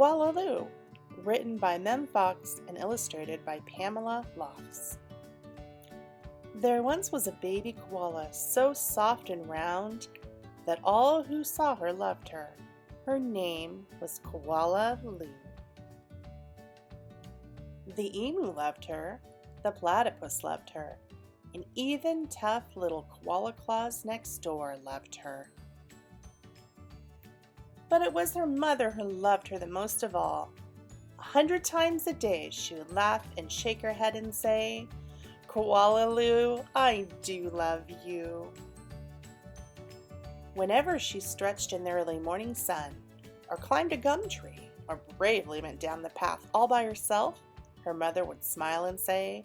Koala Lou, written by Mem Fox and illustrated by Pamela Lofts. There once was a baby koala so soft and round that all who saw her loved her. Her name was Koala Lou. The emu loved her, the platypus loved her, and even tough little Koala Claus next door loved her. But it was her mother who loved her the most of all. 100 times a day she would laugh and shake her head and say, "Koala Lou, I do love you." Whenever she stretched in the early morning sun, or climbed a gum tree, or bravely went down the path all by herself, her mother would smile and say,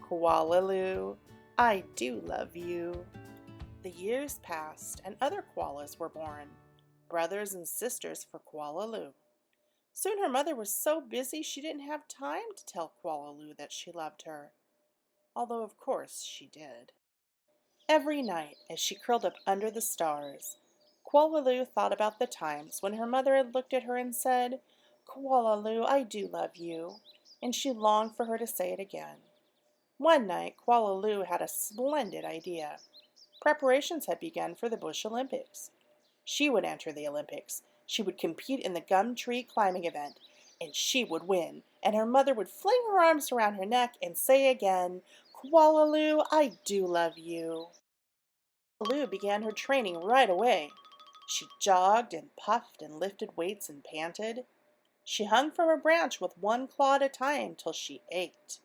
"Koala Lou, I do love you." The years passed and other koalas were born, brothers and sisters for Koala Lou. Soon her mother was so busy she didn't have time to tell Koala Lou that she loved her, although of course she did. Every night, as she curled up under the stars, Koala Lou thought about the times when her mother had looked at her and said, "Koala Lou, I do love you," and she longed for her to say it again. One night, Koala Lou had a splendid idea. Preparations had begun for the Bush Olympics. She would enter the Olympics. She would compete in the gum tree climbing event, and she would win, and her mother would fling her arms around her neck and say again, "Koala Lou, I do love you." Koala Lou began her training right away. She jogged and puffed and lifted weights and panted. She hung from a branch with one claw at a time till she ached.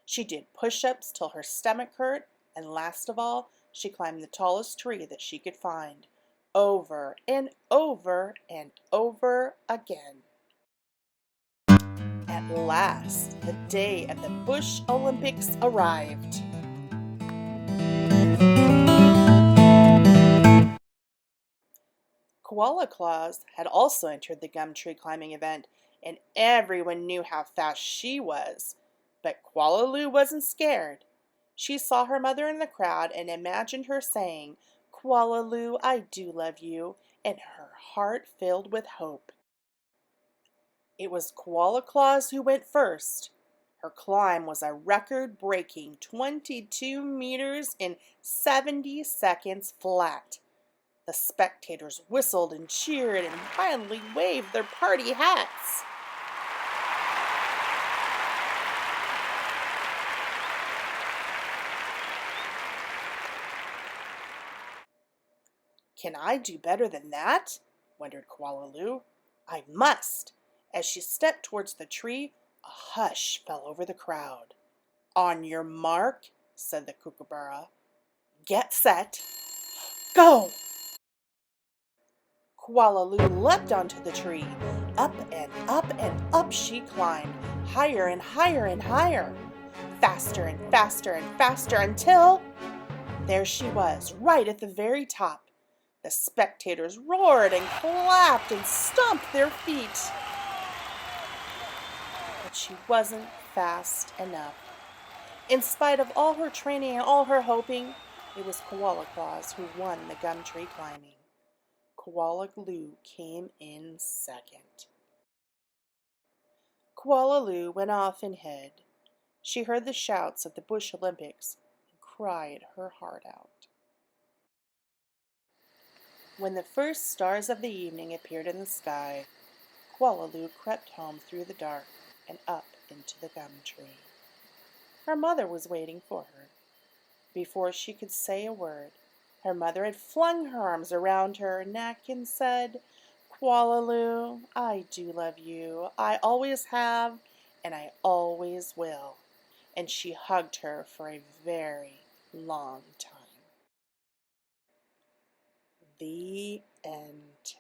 She did push-ups till her stomach hurt, and last of all, she climbed the tallest tree that she could find, over and over and over again. At last, the day of the Bush Olympics arrived. Koala Claus had also entered the gum tree climbing event, and everyone knew how fast she was. But Koala Lou wasn't scared. She saw her mother in the crowd and imagined her saying, "Koala Lou, I do love you," and her heart filled with hope. It was Koala Claus who went first. Her climb was a record-breaking 22 meters in 70 seconds flat. The spectators whistled and cheered and violently waved their party hats. "Can I do better than that?" wondered Koala Lou. "I must." As she stepped towards the tree, a hush fell over the crowd. "On your mark," said the kookaburra. "Get set. Go!" Koala Lou leapt onto the tree. Up and up and up she climbed, higher and higher and higher, faster and faster and faster until there she was, right at the very top. The spectators roared and clapped and stomped their feet. But she wasn't fast enough. In spite of all her training and all her hoping, it was Koala Claus who won the gum tree climbing. Koala Lou came in second. Koala Lou went off and hid. She heard the shouts of the Bush Olympics and cried her heart out. When the first stars of the evening appeared in the sky, Koala Lou crept home through the dark and up into the gum tree. Her mother was waiting for her. Before she could say a word, her mother had flung her arms around her neck and said, "Koala Lou, I do love you. I always have, and I always will." And she hugged her for a very long time. The end.